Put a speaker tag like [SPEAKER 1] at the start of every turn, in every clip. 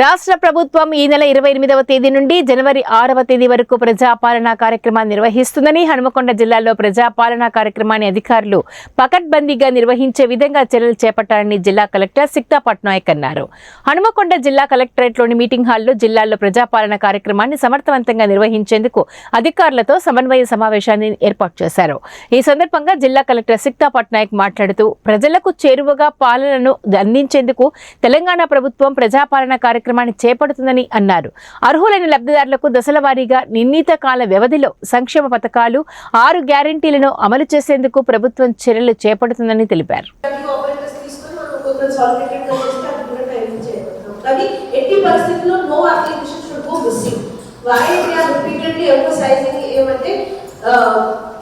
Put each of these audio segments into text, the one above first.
[SPEAKER 1] రాష్ట్ర ప్రభుత్వం ఈ నెల 28వ తేదీ నుండి జనవరి 6వ తేదీ వరకు ప్రజాపాలనా కార్యక్రమాన్ని నిర్వహిస్తుందని హనుమకొండ జిల్లాలో ప్రజాపాలనా కార్యక్రమాన్ని అధికారులు పకడ్బందీగా నిర్వహించే విధంగా చర్యలు చేపట్టాలని జిల్లా కలెక్టర్ సిక్తా పట్నాయక్ అన్నారు. హనుమకొండ జిల్లా కలెక్టరేట్లోని మీటింగ్ హాల్లో జిల్లాలో ప్రజాపాలనా కార్యక్రమాన్ని సమర్థవంతంగా నిర్వహించేందుకు అధికారులతో సమన్వయ సమావేశాన్ని ఏర్పాటు చేశారు. ఈ సందర్భంగా జిల్లా కలెక్టర్ సిక్తా పట్నాయక్ మాట్లాడుతూ ప్రజలకు చేరువగా పాలనను అందించేందుకు తెలంగాణ ప్రభుత్వం ప్రజాపాలనా కార్యక్రమాన్ని చేపడుతుందని అన్నారు. అర్హులైన లబ్ధిదారులకు దశల వారీగా నిర్ణీత కాల వ్యవధిలో సంక్షేమ పథకాలు 6 గ్యారెంటీలను అమలు చేసేందుకు ప్రభుత్వం చర్యలు చేపడుతుందని తెలిపారు.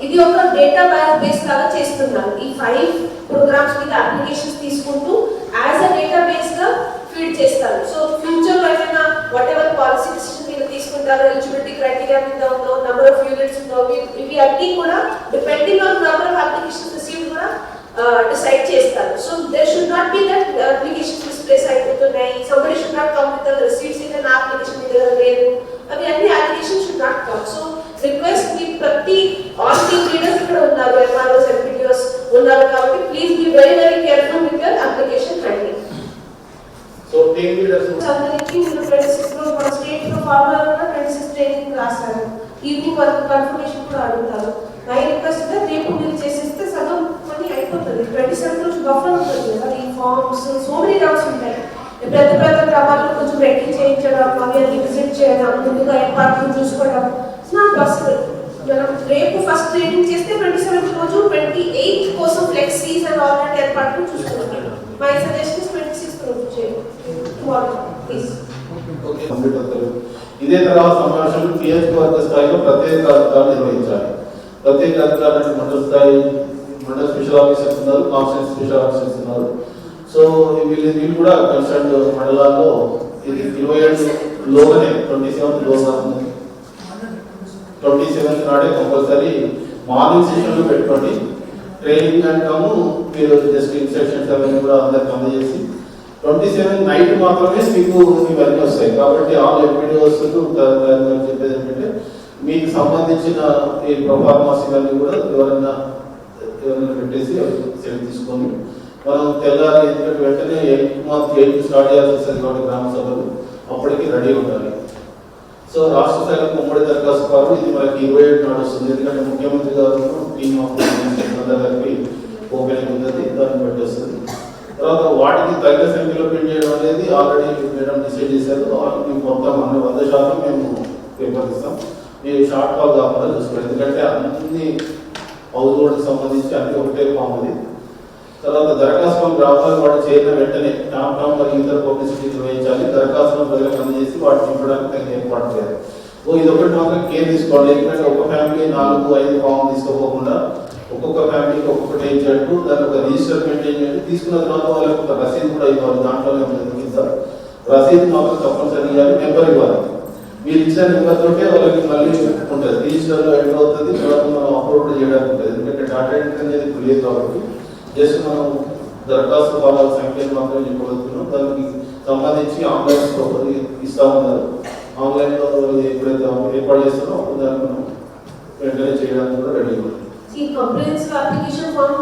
[SPEAKER 2] ఇది ఒక డేటా బేస్ లాగా చేస్తున్నారు. ఈ 5 ప్రోగ్రామ్స్ మీద అప్లికేషన్స్ తీసుకుంటూ యాజ్ అ డేటా బేస్ గా ఫీడ్ చేస్తారు. సో ఫ్యూచర్ లో ఏమైనా వాట్ ఎవర్ పాలసీ డిసిషన్ మీరు తీసుకుంటారో, ఎలిజిబిలిటీ క్రైటీరియా మీద ఉందో, నెంబర్ ఆఫ్ యూనిట్స్ ఉందో, ఇవి అన్ని కూడా depending on number of applications received కూడా డిసైడ్ చేస్తారు. So there should not be that applications misplace అయిపోతున్నాయి, somebody should not come with the receives in నా అప్లికేషన్ మీ దగ్గర లేదు, అవి అన్ని application should not come. So request మీ ప్రతి ఆల్ టీమ్ లీడర్స్ ఇక్కడ ఉన్నారు, ఎంఆర్ఓస్, ఎంపీడీఓస్ ఉన్నారు కాబట్టి please be very very careful with your application handling.
[SPEAKER 3] So team leaders
[SPEAKER 2] అందరికీ మీరు 26 లో మన స్టేట్ లో ఫార్మర్ కూడా 26 ట్రైనింగ్ రాశారు. ఈవినింగ్ వరకు కన్ఫర్మేషన్ కూడా అడుగుతారు. మై రిక్వెస్ట్ రేపు మీరు చేసేస్తే సగం పని అయిపోతుంది. 27 రోజు బఫర్ ఉంటుంది కదా, ఈ ఫార్మ్స్ సో మెనీ డౌట్స్ ఉంటాయి. పెద్ద పెద్ద గ్రామాల్లో కొంచెం రెడీ చేయించడం, అవి అన్ని విజిట్ చేయడం, ముందుగా ఏర్పాట్లు చూసుకోవడం ఇట్స్ నాట్ పాసిబుల్. మనం రేపు ఫస్ట్ ట్రైనింగ్ చేస్తే 27 రోజు 28 కోసం ఫ్లెక్సీస్ అండ్ ఆల్ దట్ ఏర్పాట్లు చూసుకుంటాం. మై సజెషన్ ఇస్ 26 రోజు చేయండి.
[SPEAKER 3] ఇదే తరహా సమావేశాలు నియోజకవర్గ స్థాయిలో ప్రత్యేక అధికారులు నిర్వహించాలి. ప్రత్యేక అధికారులు మండల స్థాయి, మండల స్పెషల్ ఆఫీసర్స్ ఉన్నారు, కాన్స్టిట్యూన్సీ స్పెషల్ ఆఫీసర్స్ ఉన్నారు. సో వీళ్ళు కూడా కన్సర్న్ మండలాల్లో ఇది 27 లోగానే 27 నాడే కంపల్సరీ మార్నింగ్ సెషన్లు పెట్టుకోండి. ట్రైనింగ్ అంటాము, మీరు జస్ట్ ఇన్స్ట్రక్షన్స్ అవన్నీ కూడా అందరికి అందజేసి 27 నైట్ మాత్రమే మీకు ఇవన్నీ వస్తాయి. కాబట్టి ఆల్ ఎంపీడీఓస్ చెప్పేది ఏంటంటే మీకు సంబంధించిన ఈ పర్ఫార్మెన్స్ ఇవన్నీ కూడా ఎవరైనా పెట్టేసి సెలెక్ట్ తీసుకొని మనం తెల్లారి, ఎందుకంటే వెంటనే 8 స్టార్ట్ చేయాల్సి వస్తుంది కాబట్టి గ్రామ సభలు అప్పటికి రెడీ ఉండాలి. సో రాష్ట్ర స్థాయిలో ఉమ్మడి దరఖాస్తు ఫారం ఇది మనకి 27 నాడు వస్తుంది. ఎందుకంటే ముఖ్యమంత్రి గారు టీమ్ ఆఫ్ గారికి ఓపెనింగ్ ఉంది, దాన్ని బట్టి వస్తుంది. తర్వాత వాటికి తగిన సంఖ్యలో ప్రింట్ చేయడం అనేది ఆల్రెడీ మేడం డిసైడ్ చేశారు. మీకు మొత్తం 100% మేము పేపర్ ఇస్తాం. మీరు షార్ట్ కాల్ కాకుండా చూసుకోండి, ఎందుకంటే అన్ని హౌస్ హోల్డ్కి సంబంధించి అన్ని ఒకటే ఫామ్ అది. తర్వాత దరఖాస్తు గ్రామాలు వాటి చేరిన వెంటనే టామ్ మరియు ఇతర పబ్లిసిటీ నిర్వహించాలి. దరఖాస్తులను ప్రజలకు అందజేసి వాటిని నింపడానికి తగిన ఏర్పాటు చేయాలి. ఇది ఒకటి మాత్రం కేర్ తీసుకోవాలి. ఎందుకంటే ఒక ఫ్యామిలీ 4-5 ఫామ్ తీసుకోకుండా ఒక్కొక్క ఫ్యామిలీకి ఒక్కొక్కటి ఇచ్చేట్టు దాన్ని ఒక రిజిస్టర్ మెయింటైన్ చేయండి. తీసుకున్న తర్వాత వాళ్ళకి ఒక రసీదు కూడా ఇవ్వాలి. దాంట్లోనే ఇస్తారు. రసీదు మాత్రం తప్పనిసరి ఇవ్వాలి, నెంబర్ ఇవ్వాలి. మీరు ఇచ్చిన నెంబర్ తోటే వాళ్ళకి మళ్ళీ ఉంటుంది, రిజిస్టర్లో ఎంటర్ అవుతుంది. తర్వాత మనం అప్లోడ్ చేయడానికి ఉంటుంది. ఎందుకంటే డాటా ఎంట్రీ అనేది ఇప్పుడు లేదు కాబట్టి జస్ట్ మనం దరఖాస్తు వాళ్ళ సంఖ్యను మాత్రమే చెప్పగలుగుతున్నాం. దానికి సంబంధించి ఆన్లైన్ ఇస్తా ఉన్నారు. ఆన్లైన్లో ఎప్పుడైతే ఏర్పాటు చేస్తారో అప్పుడు దాన్ని మనం వెంటనే చేయడానికి కూడా రెడీ ఉంది.
[SPEAKER 2] ఈ కంప్లైంట్స్ అప్లికేషన్ ఫామ్